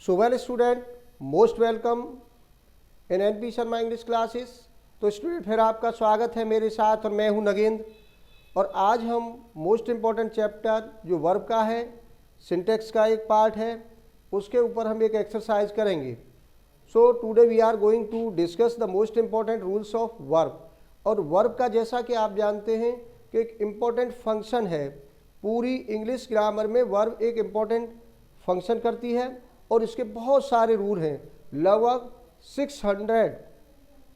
So well student, most welcome in NP Sharma English classes. तो student फिर आपका स्वागत है मेरे साथ, और मैं हूं नगेंद्र। और आज हम मोस्ट इम्पॉर्टेंट चैप्टर जो वर्ब का है, सिंटेक्स का एक पार्ट है, उसके ऊपर हम एक एक्सरसाइज करेंगे। So today we are going to discuss the most important rules of verb. और वर्ब का जैसा कि आप जानते हैं कि एक इम्पॉर्टेंट फंक्शन है, पूरी इंग्लिश ग्रामर में वर्ब एक इम्पॉर्टेंट फंक्शन करती है और इसके बहुत सारे रूल हैं, लगभग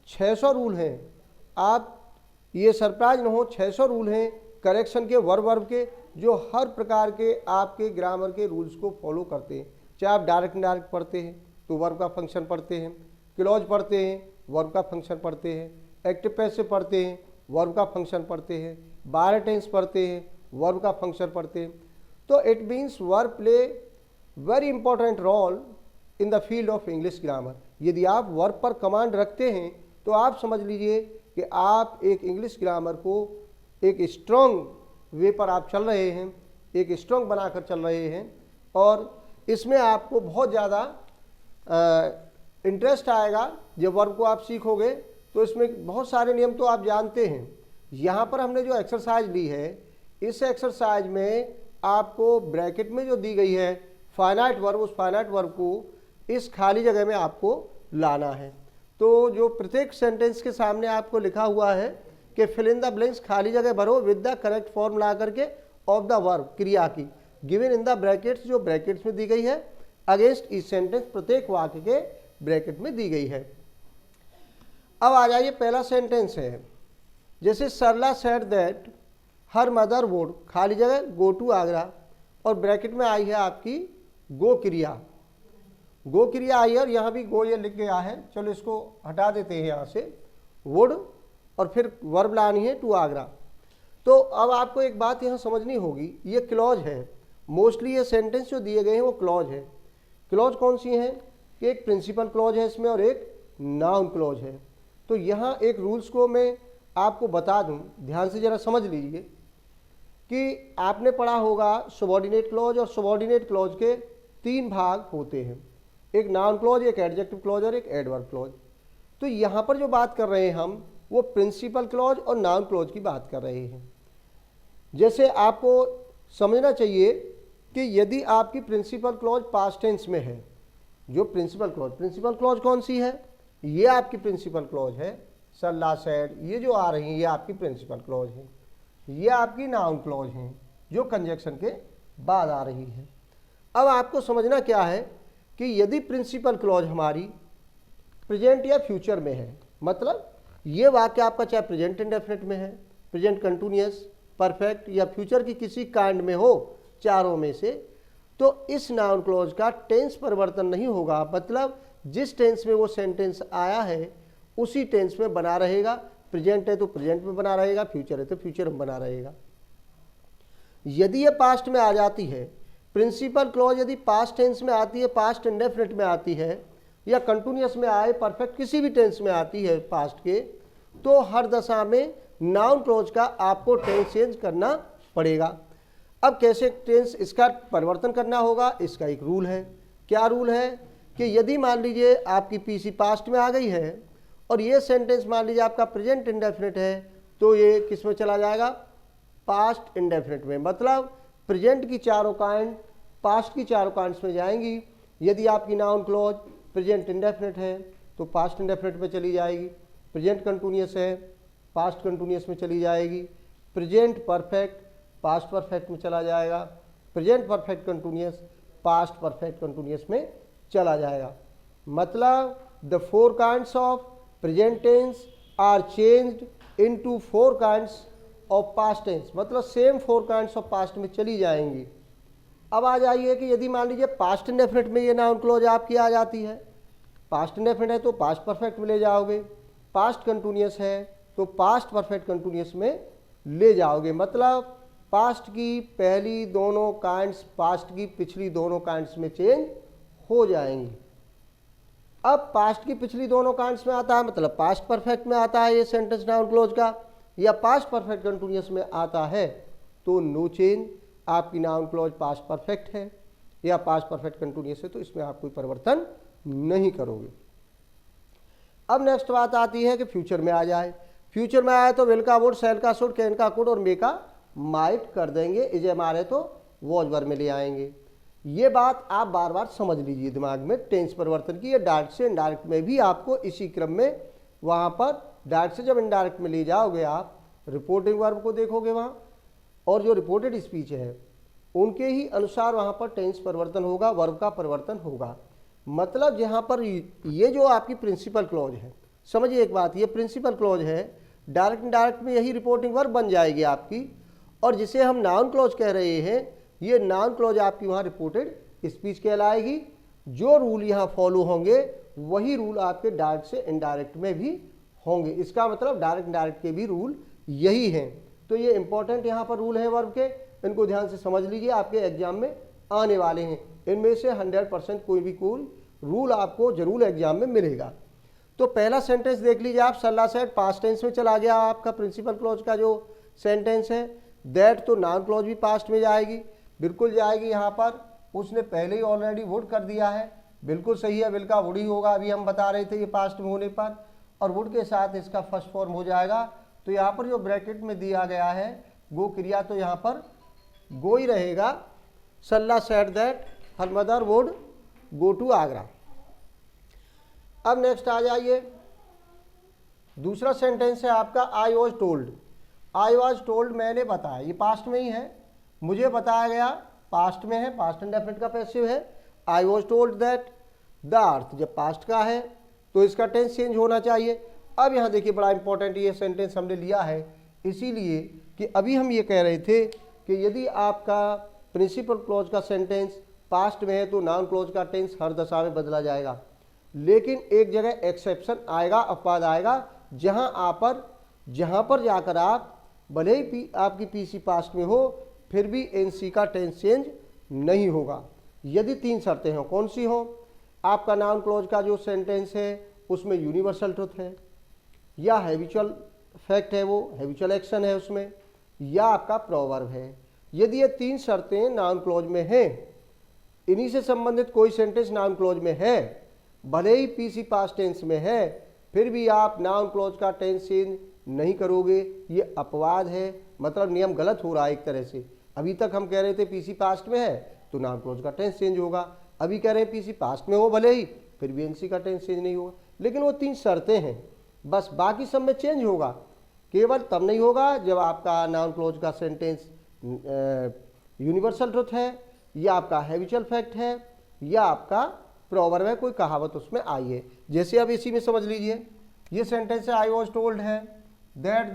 600 रूल हैं। आप ये सरप्राइज न हो, 600 रूल हैं करेक्शन के, वर्ब के, जो हर प्रकार के आपके ग्रामर के रूल्स को फॉलो करते हैं। चाहे आप डायरेक्ट इनडायरेक्ट पढ़ते हैं तो वर्ब का फंक्शन पढ़ते हैं, क्लॉज पढ़ते हैं वर्ब का फंक्शन पढ़ते हैं, एक्टिव पैसिव पढ़ते हैं वर्ब का फंक्शन पढ़ते हैं, बारह टेंस पढ़ते हैं वर्ब का फंक्शन पढ़ते हैं। तो it means verb play very important role in the field of English grammar. यदि आप वर्ब पर कमांड रखते हैं तो आप समझ लीजिए कि आप एक इंग्लिश ग्रामर को एक स्ट्रॉन्ग वे पर आप चल रहे हैं, एक स्ट्रॉन्ग बनाकर चल रहे हैं। और इसमें आपको बहुत ज़्यादा इंटरेस्ट आएगा जब वर्ब को आप सीखोगे। तो इसमें बहुत सारे नियम तो आप जानते हैं। यहाँ पर हमने जो एक्सरसाइज ली है, इस एक्सरसाइज में आपको ब्रैकेट में जो दी गई है फाइनाइट वर्ब, उस फाइनाइट वर्ब को इस खाली जगह में आपको लाना है। तो जो प्रत्येक सेंटेंस के सामने आपको लिखा हुआ है कि फिल इन द ब्लैंक्स, खाली जगह भरो विद द करेक्ट फॉर्म ला करके ऑफ द वर्ब, क्रिया की, गिवन इन द ब्रैकेट्स, जो ब्रैकेट्स में दी गई है, अगेंस्ट ईच सेंटेंस, प्रत्येक वाक्य के ब्रैकेट में दी गई है। अब आ जाइए, पहला सेंटेंस है, जैसे Sarla said that her mother would, खाली जगह गो टू आगरा, और ब्रैकेट में आई है आपकी गो क्रिया, गो क्रिया आई है, और यहाँ भी गो ये लिख गया है। चलो इसको हटा देते हैं यहाँ से, वुड, और फिर वर्ब लानी है टू आगरा। तो अब आपको एक बात यहाँ समझनी होगी, ये क्लॉज है। मोस्टली ये सेंटेंस जो दिए गए हैं वो क्लॉज है। क्लॉज कौन सी हैं कि एक प्रिंसिपल क्लॉज है इसमें और एक नाउन क्लॉज है। तो यहाँ एक रूल्स को मैं आपको बता दूँ, ध्यान से ज़रा समझ लीजिए कि आपने पढ़ा होगा सबऑर्डिनेट क्लॉज, और सबऑर्डिनेट क्लॉज के 3 भाग होते हैं, एक नाउन क्लॉज, एक एडजेक्टिव क्लॉज और एक एडवर्ब क्लॉज। तो यहाँ पर जो बात कर रहे हैं हम, वो प्रिंसिपल क्लॉज और नाउन क्लॉज की बात कर रहे हैं। जैसे आपको समझना चाहिए कि यदि आपकी प्रिंसिपल क्लॉज पास्ट टेंस में है, जो प्रिंसिपल क्लॉज कौन सी है, ये आपकी प्रिंसिपल क्लॉज है। सल्ला सेड, ये जो आ रही है ये आपकी प्रिंसिपल क्लॉज है। ये आपकी नाउन क्लॉज हैं जो कंजक्शन के बाद आ रही है। अब आपको समझना क्या है कि यदि प्रिंसिपल क्लॉज हमारी प्रेजेंट या फ्यूचर में है, मतलब ये वाक्य आपका चाहे प्रेजेंट इंडेफिनिट में है, प्रेजेंट कंटिन्यूअस, परफेक्ट या फ्यूचर की किसी काइंड में हो, चारों में से, तो इस नाउन क्लॉज का टेंस परिवर्तन नहीं होगा। मतलब जिस टेंस में वो सेंटेंस आया है उसी टेंस में बना रहेगा। प्रेजेंट है तो प्रेजेंट में बना रहेगा, फ्यूचर है तो फ्यूचर में बना रहेगा। यदि ये पास्ट में आ जाती है, प्रिंसिपल क्लॉज यदि पास्ट टेंस में आती है, पास्ट इंडेफिनिट में आती है, या कंटिन्यूअस में आए, परफेक्ट किसी भी टेंस में आती है पास्ट के, तो हर दशा में नाउन क्लॉज का आपको टेंस चेंज करना पड़ेगा। अब कैसे टेंस इसका परिवर्तन करना होगा, इसका एक रूल है। क्या रूल है कि यदि मान लीजिए आपकी पीसी पास्ट में आ गई है और ये सेंटेंस मान लीजिए आपका प्रेजेंट इंडेफिनिट है, तो ये किस में चला जाएगा, पास्ट इंडेफिनिट में। मतलब प्रेजेंट की चारों काइंड पास्ट की चारों काइंड्स में जाएंगी। यदि आपकी नाउन क्लॉज प्रेजेंट इंडेफिनिट है तो पास्ट इंडेफिनिट में चली जाएगी, प्रेजेंट कंटिन्यूअस है पास्ट कंटिन्यूअस में चली जाएगी, प्रेजेंट परफेक्ट पास्ट परफेक्ट में चला जाएगा, present perfect continuous past perfect continuous में चला जाएगा। मतलब the 4 kinds of present tense are changed into 4 kinds of past tense, मतलब सेम 4 काइंड्स ऑफ पास्ट में चली जाएंगी। अब आ जाइए कि यदि मान लीजिए पास्ट इंडेफिनिट में ये नाउन क्लॉज आपकी आ जाती है, पास्ट इंडेफिनिट है तो पास्ट परफेक्ट में ले जाओगे, पास्ट कंटिन्यूअस है तो पास्ट परफेक्ट कंटिन्यूअस में ले जाओगे। मतलब पास्ट की पहली दोनों काइंड्स पास्ट की पिछली दोनों काइंड्स में चेंज हो जाएंगी। अब पास्ट की पिछली दोनों काइंड्स में आता है, मतलब पास्ट परफेक्ट में आता है ये सेंटेंस नाउन क्लॉज का, या पास्ट परफेक्ट कंटिन्यूअस में आता है, तो नो चेंज, आपकी नाउन क्लॉज पास्ट परफेक्ट है। या पास्ट परफेक्ट कंटिन्यूअस है तो इसमें आप कोई परिवर्तन नहीं करोगे। अब नेक्स्ट बात आती है कि फ्यूचर में आ जाए। फ्यूचर में आए तो विल का वुड, शैल का शुड, कैन का कुड और मे का माइट कर देंगे। इज एम आर है तो वॉज वर्ब में ले आएंगे। ये बात आप बार बार समझ लीजिए दिमाग में, टेंस परिवर्तन की। ये डायरेक्ट से इनडायरेक्ट में भी आपको इसी क्रम में वहाँ पर डायरेक्ट से जब इनडायरेक्ट में ले जाओगे आप रिपोर्टिंग वर्ब को देखोगे वहाँ, और जो रिपोर्टेड स्पीच है उनके ही अनुसार वहाँ पर टेंस परिवर्तन होगा, वर्ब का परिवर्तन होगा। मतलब यहाँ पर ये जो आपकी प्रिंसिपल क्लॉज है, समझिए एक बात, ये प्रिंसिपल क्लॉज है, डायरेक्ट इनडायरेक्ट में यही रिपोर्टिंग वर्ब बन जाएगी आपकी। और जिसे हम नाउन क्लॉज कह रहे हैं, ये नाउन क्लॉज आपकी वहाँ रिपोर्टेड स्पीच कहलाएगी। जो रूल यहाँ फॉलो होंगे वही रूल आपके डायरेक्ट से इनडायरेक्ट में भी होंगे। इसका मतलब डायरेक्ट इनडायरेक्ट के भी रूल यही हैं। तो ये इंपॉर्टेंट यहाँ पर रूल हैं वर्ब के, इनको ध्यान से समझ लीजिए, आपके एग्जाम में आने वाले हैं। इनमें से 100% कोई भी कोई रूल आपको जरूर एग्जाम में मिलेगा। तो पहला सेंटेंस देख लीजिए आप, सल्ला सेड पास्ट टेंस में चला गया आपका प्रिंसिपल क्लॉज का जो सेंटेंस है। दैट तो नाउन क्लॉज भी पास्ट में जाएगी, बिल्कुल जाएगी। यहाँ पर उसने पहले ही ऑलरेडी वुड कर दिया है, बिल्कुल सही है, विल का वुड ही होगा, अभी हम बता रहे थे ये पास्ट में होने पर। और वुड के साथ इसका फर्स्ट फॉर्म हो जाएगा। तो यहाँ पर जो ब्रैकेट में दिया गया है गो क्रिया, तो यहाँ पर गो ही रहेगा। Salla said that her mother would go to Agra. अब नेक्स्ट आ जाइए, दूसरा सेंटेंस है आपका I was told. I was told मैंने बताया, ये पास्ट में ही है, मुझे बताया गया, पास्ट में है, पास्ट इंडेफिनिट का पैसिव है। आई was told that, the earth जब पास्ट का है तो इसका टेंस चेंज होना चाहिए। अब यहाँ देखिए बड़ा इंपॉर्टेंट ये सेंटेंस हमने लिया है इसीलिए कि अभी हम ये कह रहे थे कि यदि आपका प्रिंसिपल क्लॉज का सेंटेंस पास्ट में है तो नाउन क्लॉज का टेंस हर दशा में बदला जाएगा। लेकिन एक जगह एक्सेप्शन आएगा, अपवाद आएगा, जहाँ पर जाकर आप भले ही आपकी पीसी पास्ट में हो फिर भी एनसी का टेंस चेंज नहीं होगा। यदि 3 शर्तें हों, कौन सी हों? आपका नाउन क्लॉज का जो सेंटेंस है उसमें यूनिवर्सल ट्रुथ है, या हैबिचुअल फैक्ट है, वो हैबिचुअल एक्शन है उसमें, या आपका प्रोवर्ब है। यदि ये 3 शर्तें नाउन क्लॉज में हैं, इन्हीं से संबंधित कोई सेंटेंस नाउन क्लॉज में है, भले ही पीसी पास्ट टेंस में है, फिर भी आप नाउन क्लॉज का टेंस चेंज नहीं करोगे। ये अपवाद है, मतलब नियम गलत हो रहा है एक तरह से। अभी तक हम कह रहे थे पीसी पास्ट में है तो नाउन क्लॉज का टेंस चेंज होगा, अभी कह रहे हैं पीसी पास्ट में हो भले ही, फिर भी एनसी का टेंस चेंज नहीं होगा। लेकिन वो 3 शर्तें हैं, बस बाकी सब में चेंज होगा। केवल तब नहीं होगा जब आपका नाउन क्लॉज का सेंटेंस यूनिवर्सल ट्रुथ है, या आपका हैबिचुअल फैक्ट है, या आपका प्रोवर्ब है, कोई कहावत उसमें आई है। जैसे अब इसी में समझ लीजिए, ये सेंटेंस है आई वॉज टोल्ड है दैट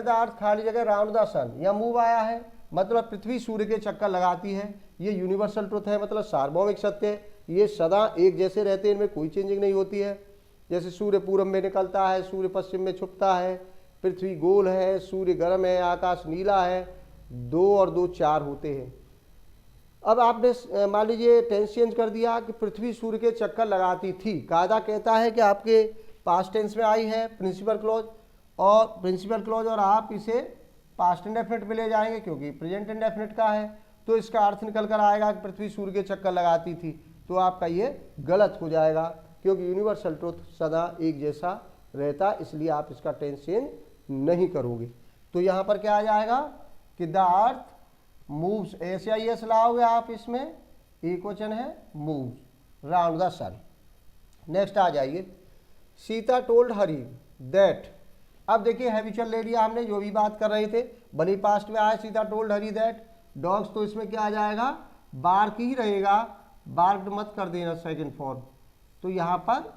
द अर्थ खाली जगह राउंड द सन, या मूव आया है, मतलब पृथ्वी सूर्य के चक्कर लगाती है। ये यूनिवर्सल ट्रुथ है, मतलब सार्वभौमिक सत्य है, ये सदा एक जैसे रहते हैं, इनमें कोई चेंजिंग नहीं होती है। जैसे सूर्य पूरब में निकलता है, सूर्य पश्चिम में छुपता है, पृथ्वी गोल है, सूर्य गर्म है, आकाश नीला है, 2 और 2 4 होते हैं। अब आपने मान लीजिए टेंस चेंज कर दिया कि पृथ्वी सूर्य के चक्कर लगाती थी। कायदा कहता है कि आपके पास्ट टेंस में आई है प्रिंसिपल क्लॉज, और आप इसे पास्ट इंडेफिनिट में ले जाएंगे क्योंकि प्रेजेंट इंडेफिनिट का है, तो इसका अर्थ निकल कर आएगा कि पृथ्वी सूर्य के चक्कर लगाती थी। तो आपका ये गलत हो जाएगा, क्योंकि यूनिवर्सल ट्रुथ सदा एक जैसा रहता, इसलिए आप इसका टेंस चेंज नहीं करोगे। तो यहाँ पर क्या आ जाएगा कि द अर्थ मूव्स, SIS लाओगे आप, इसमें एक वचन है moves round the sun. Next आ जाइए, सीता टोल्ड हरी दैट। अब देखिए हैबिचुअल ले लिया हमने, जो भी बात कर रहे थे, भले पास्ट में आया Sita told Hari that. Dogs तो इसमें क्या आ जाएगा, बार्क ही रहेगा, बार्क मत कर देना सेकंड फॉर्म। तो यहाँ पर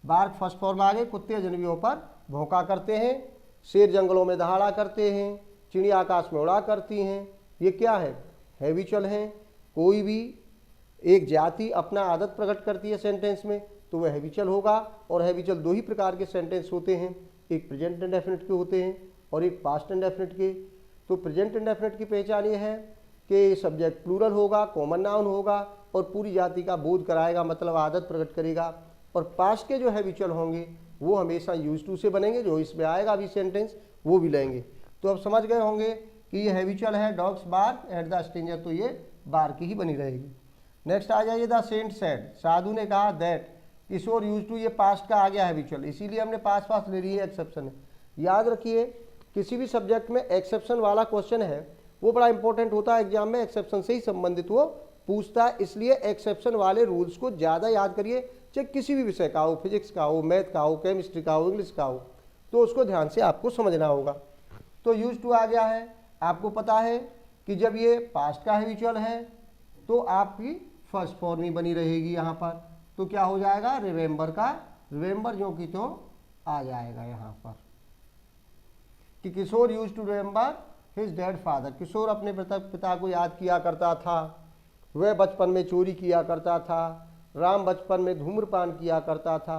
बार्क फर्स्ट फॉर्म आ गए। कुत्ते अजनबियों पर भौंका करते हैं, शेर जंगलों में दहाड़ा करते हैं, चिड़िया आकाश में उड़ा करती हैं। ये क्या है, हैबिचुअल है। कोई भी एक जाति अपना आदत प्रकट करती है सेंटेंस में तो वह हैबिचुअल होगा। और हैबिचुअल 2 ही प्रकार के सेंटेंस होते हैं, एक प्रेजेंट इंडेफिनिट के होते हैं और एक पास्ट इंडेफिनिट के। तो प्रेजेंट इंडेफिनिट की पहचान ये है कि सब्जेक्ट प्लूरल होगा, कॉमन नाउन होगा और पूरी जाति का बोध कराएगा, मतलब आदत प्रकट करेगा। और पास्ट के जो हैबिचुअल होंगे वो हमेशा यूज टू से बनेंगे, जो इसमें आएगा अभी सेंटेंस वो भी लेंगे। तो अब समझ गए होंगे कि ये हैबिचुअल है, dogs bark at the stranger, तो ये बार की ही बनी रहेगी। नेक्स्ट आ जाइए, द सेंट सेड, साधु ने कहा, दैट किशोर यूज टू, ये पास्ट का आ गया हैबिचुअल, इसीलिए हमने पास्ट पास्ट ले लिए, एक्सेप्शन है। याद रखिए किसी भी सब्जेक्ट में एक्सेप्शन वाला क्वेश्चन है वो बड़ा इंपॉर्टेंट होता है, एग्जाम में एक्सेप्शन से ही संबंधित वो पूछता है, इसलिए एक्सेप्शन वाले रूल्स को ज़्यादा याद करिए, चाहे किसी भी विषय का हो, फिजिक्स का हो, मैथ का हो, केमिस्ट्री का हो, इंग्लिश का हो, तो उसको ध्यान से आपको समझना होगा। तो यूज टू आ गया है, आपको पता है कि जब ये पास्ट का हैबिचुअल है तो आपकी फर्स्ट फॉर्म ही बनी रहेगी यहाँ पर, तो क्या हो जाएगा, रिमेंबर का रिमेंबर जो कि तो आ जाएगा यहाँ पर कि Kishore used to remember his dead father, Kishore अपने पिता को याद किया करता था, वह बचपन में चोरी किया करता था, राम बचपन में धूम्रपान किया करता था,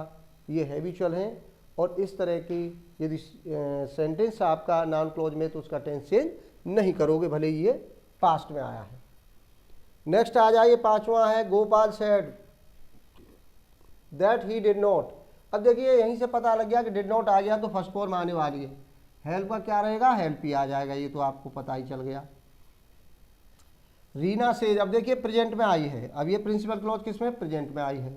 ये हैबिचुअल हैं। और इस तरह की यदि सेंटेंस आपका नाउन क्लॉज में तो उसका टेंस चेंज नहीं करोगे, भले ही ये पास्ट में आया है। नेक्स्ट आ जाइए, पांचवा है, Gopal said that he did not. अब देखिए यहीं से पता लग गया कि डिड नॉट आ गया तो फर्स्ट फॉर्म आने वाली है, हेल्प का क्या रहेगा, हेल्प ही आ जाएगा, ये तो आपको पता ही चल गया। रीना सेज, अब देखिए प्रेजेंट में आई है, अब ये प्रिंसिपल क्लॉज किस में, प्रेजेंट में आई है,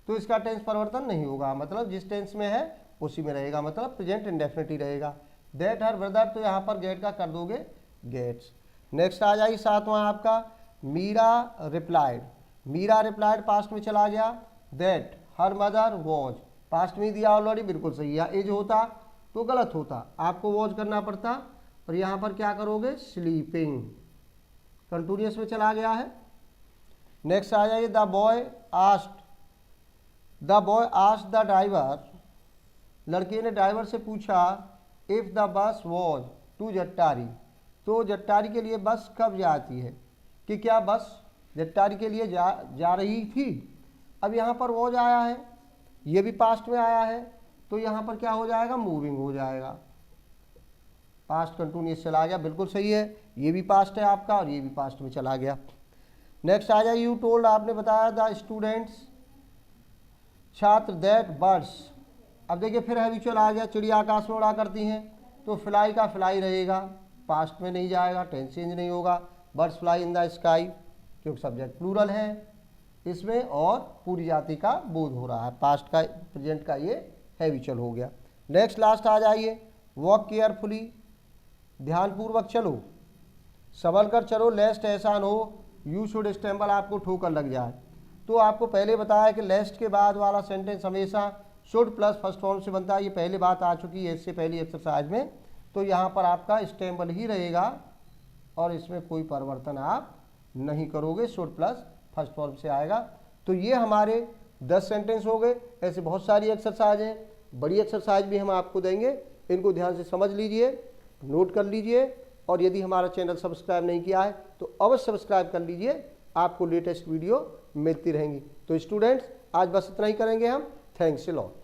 तो इसका टेंस परिवर्तन नहीं होगा, मतलब जिस टेंस में है उसी में रहेगा, मतलब प्रेजेंट इंडेफिनिट ही रहेगा। दैट हर ब्रदर, तो यहाँ पर गेट का कर दोगे गेट्स। नेक्स्ट आ जाइए सातवां आपका, Meera replied, Meera replied past में चला गया, that her mother was, past में दिया ऑलरेडी, बिल्कुल सही है, एज होता तो गलत होता, आपको वॉज करना पड़ता, और यहाँ पर क्या करोगे, स्लीपिंग, कंटिन्यूअस में चला गया है। नेक्स्ट आ जाइए, the boy asked the driver, लड़के ने ड्राइवर से पूछा, if the bus was to Jattari, तो जट्टारी के लिए बस कब जाती है, कि क्या बस जट्टारी के लिए जा रही थी। अब यहाँ पर वॉज आया है, ये भी पास्ट में आया है, तो यहाँ पर क्या हो जाएगा, मूविंग हो जाएगा, पास्ट कंटिन्यूअस चला गया, बिल्कुल सही है, ये भी पास्ट है आपका और ये भी पास्ट में चला गया। नेक्स्ट आ जाए, यू टोल्ड, आपने बताया, द स्टूडेंट्स छात्र, दैट बर्ड्स, अब देखिए फिर हैबिचुअल आ गया, चिड़िया आकाश में उड़ा करती हैं, तो फ्लाई का फ्लाई रहेगा, पास्ट में नहीं जाएगा, टेंस चेंज नहीं होगा, birds fly in the sky, क्योंकि सब्जेक्ट प्लूरल है इसमें और पूरी जाति का बोध हो रहा है, पास्ट का प्रेजेंट का ये हैबिचुअल हो गया। नेक्स्ट लास्ट आ जाइए, वॉक केयरफुली, ध्यानपूर्वक चलो, संभल कर चलो, लेस्ट ऐसा न हो यू शुड स्टैम्बल, आपको ठोकर लग जाए। तो आपको पहले बताया कि लेस्ट के बाद वाला सेंटेंस हमेशा शुड प्लस फर्स्ट फॉर्म से बनता है, ये पहले बात आ चुकी है इससे पहली एक्सरसाइज में, तो यहाँ पर आपका स्टैम्बल ही रहेगा और इसमें कोई परिवर्तन आप नहीं करोगे, शुड प्लस फर्स्ट फॉर्म से आएगा। तो ये हमारे 10 सेंटेंस हो गए, ऐसे बहुत सारी एक्सरसाइज हैं, बड़ी एक्सरसाइज भी हम आपको देंगे, इनको ध्यान से समझ लीजिए, नोट कर लीजिए, और यदि हमारा चैनल सब्सक्राइब नहीं किया है तो अवश्य सब्सक्राइब कर लीजिए, आपको लेटेस्ट वीडियो मिलती रहेंगी। तो स्टूडेंट्स आज बस इतना ही करेंगे हम, थैंक्स अ लॉट।